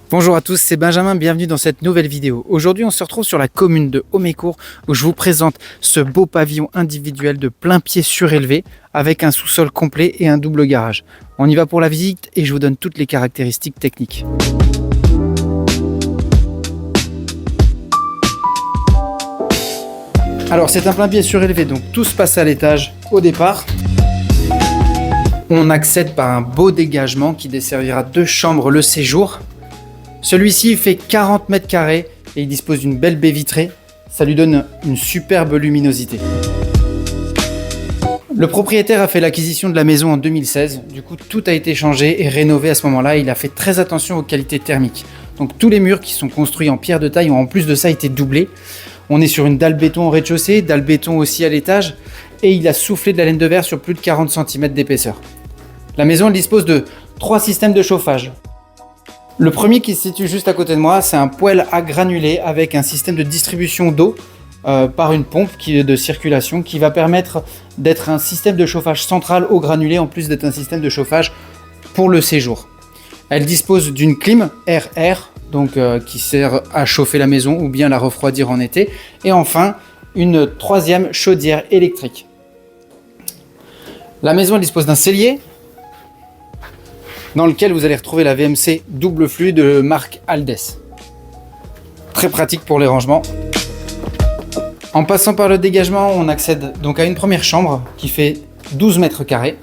Bonjour à tous, c'est Benjamin, bienvenue dans cette nouvelle vidéo. Aujourd'hui on se retrouve sur la commune de Haut-Mécourt où je vous présente ce beau pavillon individuel de plein pied surélevé avec un sous-sol complet et un double garage. On y va pour la visite et je vous donne toutes les caractéristiques techniques. Alors c'est un plein pied surélevé, donc tout se passe à l'étage au départ. On accède par un beau dégagement qui desservira 2 chambres le séjour. Celui-ci fait 40 mètres carrés et il dispose d'une belle baie vitrée. Ça lui donne une superbe luminosité. Le propriétaire a fait l'acquisition de la maison en 2016. Du coup, tout a été changé et rénové à ce moment-là. Il a fait très attention aux qualités thermiques. Donc tous les murs qui sont construits en pierre de taille ont en plus de ça été doublés. On est sur une dalle béton au rez-de-chaussée, dalle béton aussi à l'étage. Et il a soufflé de la laine de verre sur plus de 40 cm d'épaisseur. La maison elle dispose de 3 systèmes de chauffage. Le premier qui se situe juste à côté de moi, c'est un poêle à granulés avec un système de distribution d'eau par une pompe de circulation qui va permettre d'être un système de chauffage central au granulé en plus d'être un système de chauffage pour le séjour. Elle dispose d'une clim air-air donc qui sert à chauffer la maison ou bien la refroidir en été. Et enfin, une troisième chaudière électrique. La maison elle dispose d'un cellier dans lequel vous allez retrouver la VMC double flux de marque Aldes. Très pratique pour les rangements. En passant par le dégagement, on accède donc à une première chambre qui fait 12 mètres carrés.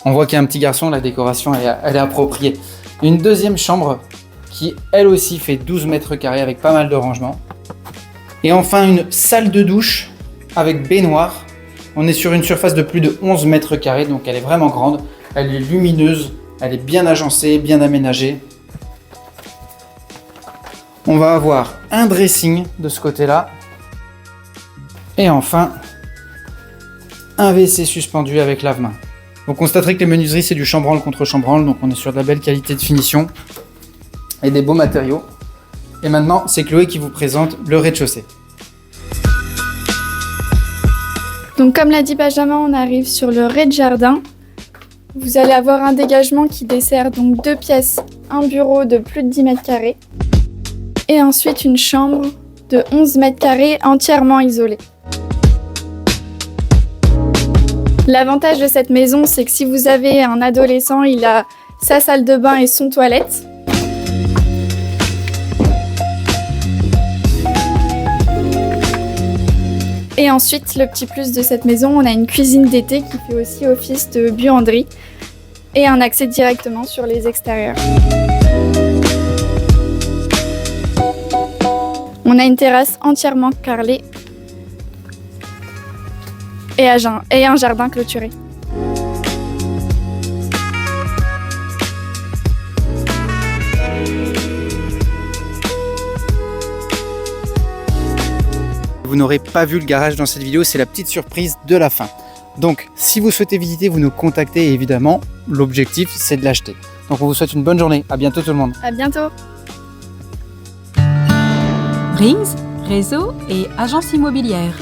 On voit qu'il y a un petit garçon, la décoration elle est appropriée. Une deuxième chambre qui elle aussi fait 12 mètres carrés avec pas mal de rangements. Et enfin une salle de douche avec baignoire. On est sur une surface de plus de 11 mètres carrés, donc elle est vraiment grande. Elle est lumineuse, elle est bien agencée, bien aménagée. On va avoir un dressing de ce côté-là. Et enfin, un WC suspendu avec lave-main. Vous constaterez que les menuiseries, c'est du chambranle contre chambranle, donc on est sur de la belle qualité de finition et des beaux matériaux. Et maintenant, c'est Chloé qui vous présente le rez-de-chaussée. Donc comme l'a dit Benjamin, on arrive sur le rez-de-jardin. Vous allez avoir un dégagement qui dessert donc 2 pièces, un bureau de plus de 10 mètres carrés et ensuite une chambre de 11 mètres carrés entièrement isolée. L'avantage de cette maison, c'est que si vous avez un adolescent, il a sa salle de bain et son toilette. Et ensuite, le petit plus de cette maison, on a une cuisine d'été qui fait aussi office de buanderie et un accès directement sur les extérieurs. On a une terrasse entièrement carrelée et un jardin clôturé. Vous n'aurez pas vu le garage dans cette vidéo, c'est la petite surprise de la fin. Donc, si vous souhaitez visiter, vous nous contactez et évidemment, l'objectif, c'est de l'acheter. Donc, on vous souhaite une bonne journée. À bientôt tout le monde. À bientôt. Rings, réseau et agence immobilière.